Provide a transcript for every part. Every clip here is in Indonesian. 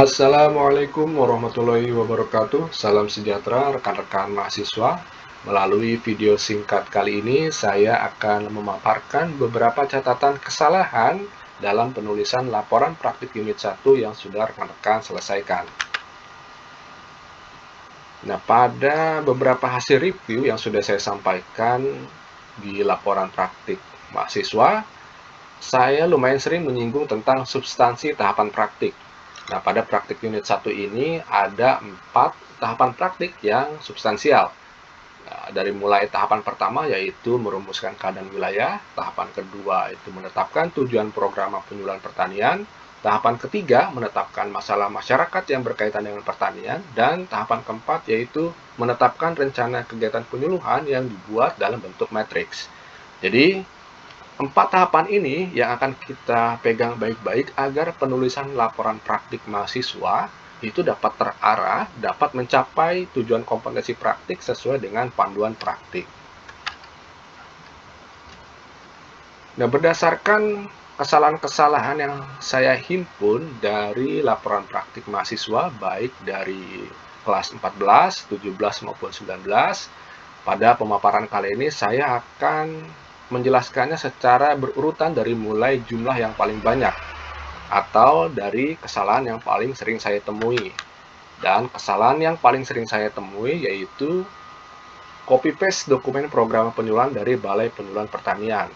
Assalamualaikum warahmatullahi wabarakatuh. Salam sejahtera rekan-rekan mahasiswa. Melalui video singkat kali ini, saya akan memaparkan beberapa catatan kesalahan dalam penulisan laporan praktik unit 1 yang sudah rekan-rekan selesaikan. Nah, pada beberapa hasil review yang sudah saya sampaikan di laporan praktik mahasiswa, saya lumayan sering menyinggung tentang substansi tahapan praktik. Nah, pada praktik unit 1 ini ada 4 tahapan praktik yang substansial. Nah, dari mulai tahapan pertama yaitu merumuskan keadaan wilayah, tahapan kedua itu menetapkan tujuan program penyuluhan pertanian, tahapan ketiga menetapkan masalah masyarakat yang berkaitan dengan pertanian, dan tahapan keempat yaitu menetapkan rencana kegiatan penyuluhan yang dibuat dalam bentuk matriks. Jadi, 4 tahapan ini yang akan kita pegang baik-baik agar penulisan laporan praktik mahasiswa itu dapat terarah, dapat mencapai tujuan kompetensi praktik sesuai dengan panduan praktik. Nah, berdasarkan kesalahan-kesalahan yang saya himpun dari laporan praktik mahasiswa, baik dari kelas 14, 17, maupun 19, pada pemaparan kali ini saya akan menjelaskannya secara berurutan dari mulai jumlah yang paling banyak atau dari kesalahan yang paling sering saya temui. Dan kesalahan yang paling sering saya temui yaitu copy paste dokumen program penyuluhan dari Balai Penyuluhan Pertanian.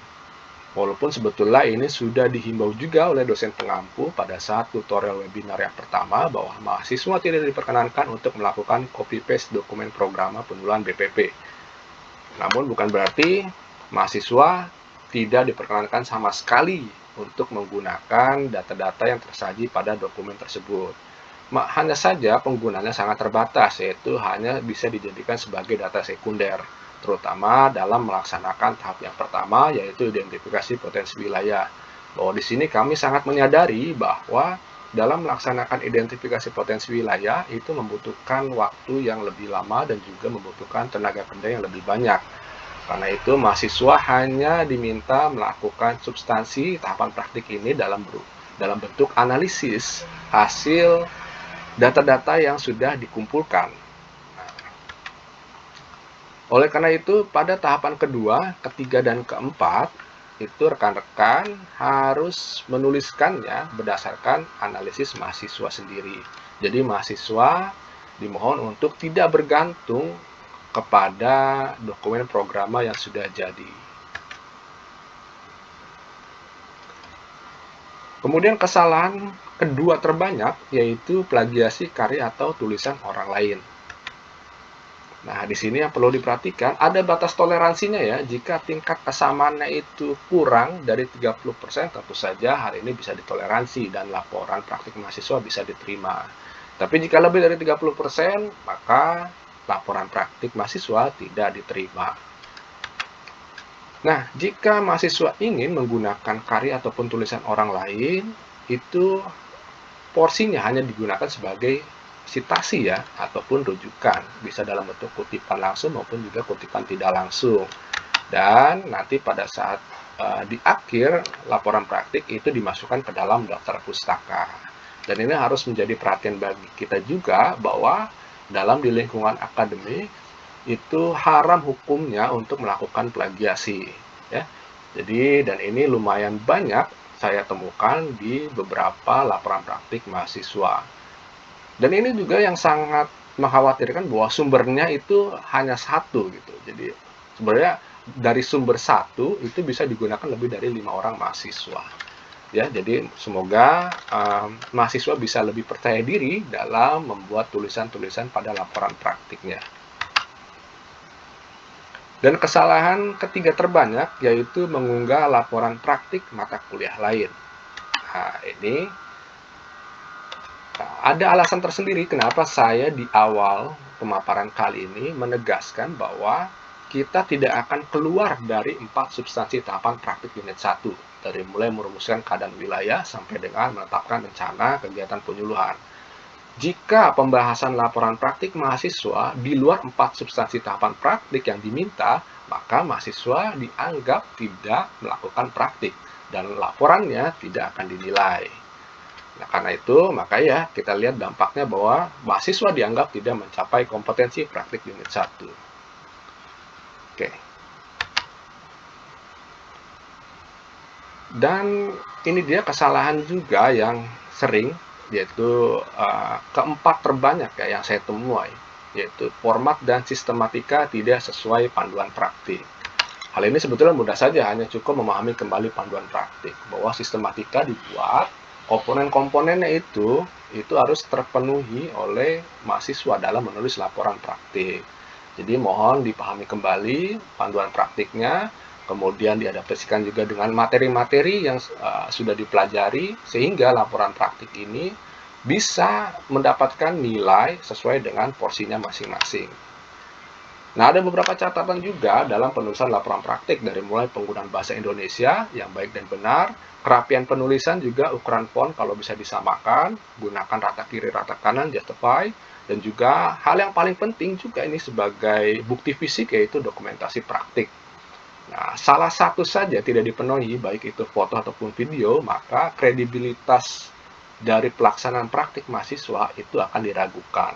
Walaupun sebetulnya ini sudah dihimbau juga oleh dosen pengampu pada saat tutorial webinar yang pertama bahwa mahasiswa tidak diperkenankan untuk melakukan copy paste dokumen program penyuluhan BPP. Namun bukan berarti mahasiswa tidak diperkenankan sama sekali untuk menggunakan data-data yang tersaji pada dokumen tersebut. Hanya saja penggunaannya sangat terbatas, yaitu hanya bisa dijadikan sebagai data sekunder, terutama dalam melaksanakan tahap yang pertama, yaitu identifikasi potensi wilayah. Bahwa di sini kami sangat menyadari bahwa dalam melaksanakan identifikasi potensi wilayah itu membutuhkan waktu yang lebih lama dan juga membutuhkan tenaga kerja yang lebih banyak. Karena itu, mahasiswa hanya diminta melakukan substansi tahapan praktik ini dalam bentuk analisis hasil data-data yang sudah dikumpulkan. Oleh karena itu, pada tahapan kedua, ketiga, dan keempat, itu rekan-rekan harus menuliskannya berdasarkan analisis mahasiswa sendiri. Jadi mahasiswa dimohon untuk tidak bergantung kepada dokumen programa yang sudah jadi. Kemudian kesalahan kedua terbanyak yaitu plagiasi karya atau tulisan orang lain. Nah, di sini yang perlu diperhatikan ada batas toleransinya ya. Jika tingkat kesamaannya itu kurang dari 30%, tentu saja hal ini bisa ditoleransi dan laporan praktik mahasiswa bisa diterima. Tapi jika lebih dari 30%, maka laporan praktik mahasiswa tidak diterima. Nah, jika mahasiswa ingin menggunakan karya ataupun tulisan orang lain, itu porsinya hanya digunakan sebagai sitasi ya, ataupun rujukan. Bisa dalam bentuk kutipan langsung maupun juga kutipan tidak langsung. Dan nanti pada saat di akhir laporan praktik itu dimasukkan ke dalam daftar pustaka. Dan ini harus menjadi perhatian bagi kita juga bahwa dalam di lingkungan akademik itu haram hukumnya untuk melakukan plagiasi ya. Jadi dan ini lumayan banyak saya temukan di beberapa laporan praktik mahasiswa. Dan ini juga yang sangat mengkhawatirkan bahwa sumbernya itu hanya satu gitu. Jadi sebenarnya dari sumber satu itu bisa digunakan lebih dari 5 orang mahasiswa. Ya, jadi semoga mahasiswa bisa lebih percaya diri dalam membuat tulisan-tulisan pada laporan praktiknya. Dan kesalahan ketiga terbanyak yaitu mengunggah laporan praktik mata kuliah lain. Nah, ini ada alasan tersendiri kenapa saya di awal pemaparan kali ini menegaskan bahwa kita tidak akan keluar dari 4 substansi tahapan praktik unit 1, dari mulai merumuskan keadaan wilayah sampai dengan menetapkan rencana kegiatan penyuluhan. Jika pembahasan laporan praktik mahasiswa di luar 4 substansi tahapan praktik yang diminta, maka mahasiswa dianggap tidak melakukan praktik dan laporannya tidak akan dinilai. Nah, karena itu, maka ya kita lihat dampaknya bahwa mahasiswa dianggap tidak mencapai kompetensi praktik unit 1. Oke. Dan ini dia kesalahan juga yang sering, yaitu keempat terbanyak ya yang saya temui, yaitu format dan sistematika tidak sesuai panduan praktik. Hal ini sebetulnya mudah saja, hanya cukup memahami kembali panduan praktik, bahwa sistematika dibuat, komponen-komponennya itu harus terpenuhi oleh mahasiswa dalam menulis laporan praktik. Jadi mohon dipahami kembali panduan praktiknya, kemudian diadaptasikan juga dengan materi-materi yang sudah dipelajari, sehingga laporan praktik ini bisa mendapatkan nilai sesuai dengan porsinya masing-masing. Nah, ada beberapa catatan juga dalam penulisan laporan praktik, dari mulai penggunaan bahasa Indonesia yang baik dan benar, kerapian penulisan juga, ukuran font kalau bisa disamakan, gunakan rata kiri rata kanan, justify, dan juga hal yang paling penting juga ini sebagai bukti fisik, yaitu dokumentasi praktik. Nah, salah satu saja tidak dipenuhi, baik itu foto ataupun video, maka kredibilitas dari pelaksanaan praktik mahasiswa itu akan diragukan.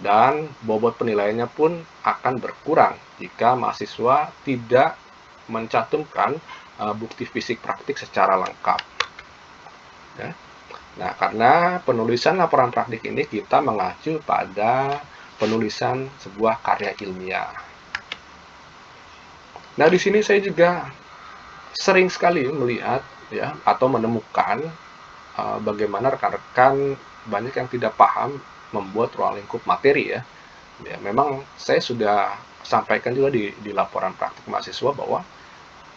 Dan bobot penilaiannya pun akan berkurang jika mahasiswa tidak mencantumkan bukti fisik praktik secara lengkap. Ya. Nah, karena penulisan laporan praktik ini kita mengacu pada penulisan sebuah karya ilmiah. Nah, di sini saya juga sering sekali melihat ya atau menemukan bagaimana rekan-rekan banyak yang tidak paham membuat ruang lingkup materi ya. Ya, memang saya sudah sampaikan juga di laporan praktik mahasiswa bahwa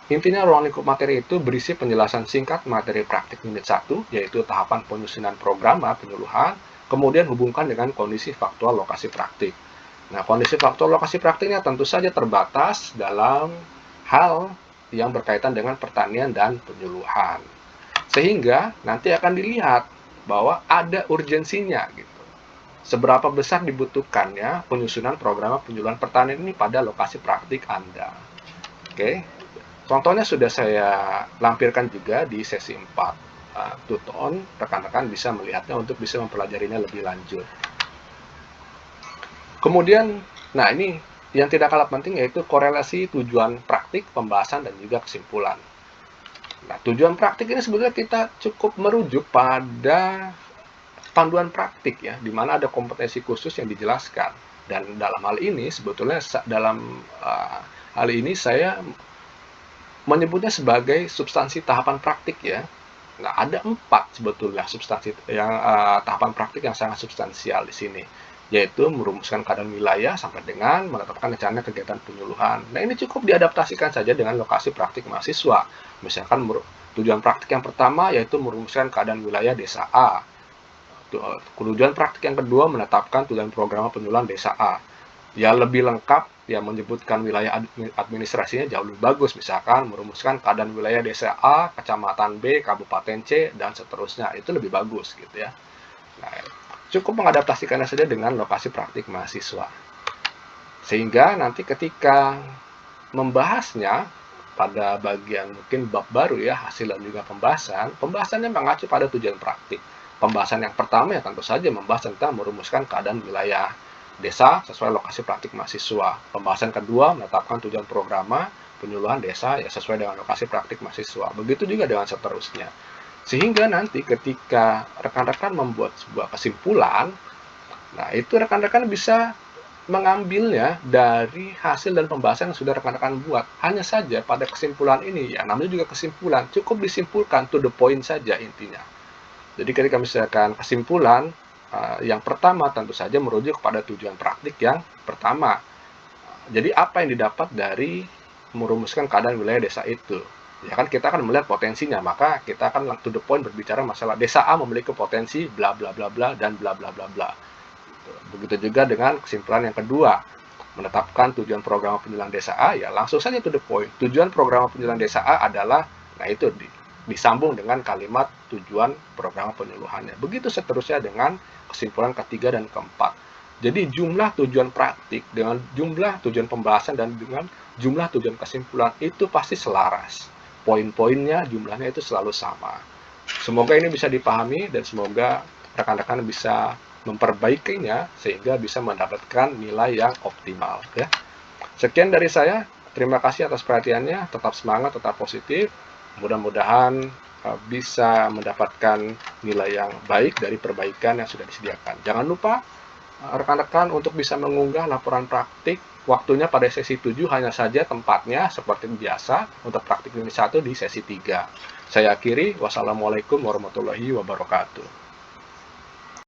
intinya ruang lingkup materi itu berisi penjelasan singkat materi praktik unit 1, yaitu tahapan penyusunan program penyuluhan, kemudian hubungkan dengan kondisi faktual lokasi praktik. Nah, kondisi faktual lokasi praktiknya tentu saja terbatas dalam hal yang berkaitan dengan pertanian dan penyuluhan. Sehingga nanti akan dilihat bahwa ada urgensinya gitu. Seberapa besar dibutuhkannya penyusunan program penyuluhan pertanian ini pada lokasi praktik Anda. Oke. Contohnya sudah saya lampirkan juga di sesi 4. Tuton, rekan-rekan bisa melihatnya untuk bisa mempelajarinya lebih lanjut. Kemudian, nah ini yang tidak kalah penting, yaitu korelasi tujuan praktik, pembahasan, dan juga kesimpulan. Nah, tujuan praktik ini sebetulnya kita cukup merujuk pada panduan praktik ya, di mana ada kompetensi khusus yang dijelaskan. Dan dalam hal ini sebetulnya hal ini saya menyebutnya sebagai substansi tahapan praktik ya. Nah, ada 4 sebetulnya substansi yang tahapan praktik yang sangat substansial di sini, yaitu merumuskan keadaan wilayah sampai dengan menetapkan rencana kegiatan penyuluhan. Nah, ini cukup diadaptasikan saja dengan lokasi praktik mahasiswa. Misalkan tujuan praktik yang pertama yaitu merumuskan keadaan wilayah desa A. Tujuan praktik yang kedua menetapkan tujuan program penyuluhan desa A. Ya, lebih lengkap ya, menyebutkan wilayah administrasinya jauh lebih bagus, misalkan merumuskan keadaan wilayah desa A, kecamatan B, kabupaten C, dan seterusnya. Itu lebih bagus gitu ya. Nah, cukup mengadaptasikannya saja dengan lokasi praktik mahasiswa. Sehingga nanti ketika membahasnya pada bagian mungkin bab baru ya, hasil dan juga pembahasannya mengacu pada tujuan praktik. Pembahasan yang pertama ya tentu saja membahas tentang merumuskan keadaan wilayah desa sesuai lokasi praktik mahasiswa. Pembahasan kedua menetapkan tujuan program penyuluhan desa ya sesuai dengan lokasi praktik mahasiswa. Begitu juga dengan seterusnya. Sehingga nanti ketika rekan-rekan membuat sebuah kesimpulan, nah itu rekan-rekan bisa mengambilnya dari hasil dan pembahasan yang sudah rekan-rekan buat. Hanya saja pada kesimpulan ini, ya namanya juga kesimpulan, cukup disimpulkan to the point saja intinya. Jadi ketika misalkan kesimpulan, yang pertama tentu saja merujuk kepada tujuan praktik yang pertama. Jadi apa yang didapat dari merumuskan keadaan wilayah desa itu? Ya kan kita akan melihat potensinya, maka kita akan to the point berbicara masalah desa A memiliki potensi bla bla bla bla dan bla bla bla bla. Begitu juga dengan kesimpulan yang kedua, menetapkan tujuan program penyuluhan desa A, ya langsung saja to the point. Tujuan program penyuluhan desa A adalah, nah itu disambung dengan kalimat tujuan program penyuluhannya. Begitu seterusnya dengan kesimpulan ketiga dan keempat. Jadi jumlah tujuan praktik dengan jumlah tujuan pembahasan dan dengan jumlah tujuan kesimpulan itu pasti selaras. Poin-poinnya jumlahnya itu selalu sama. Semoga ini bisa dipahami dan semoga rekan-rekan bisa memperbaikinya sehingga bisa mendapatkan nilai yang optimal ya. Sekian dari saya. Terima kasih atas perhatiannya. Tetap semangat, tetap positif. Mudah-mudahan bisa mendapatkan nilai yang baik dari perbaikan yang sudah disediakan. Jangan lupa rekan-rekan untuk bisa mengunggah laporan praktik. Waktunya pada sesi 7 hanya saja tempatnya seperti biasa untuk praktik unit 1 di sesi 3. Saya akhiri. Wassalamualaikum warahmatullahi wabarakatuh.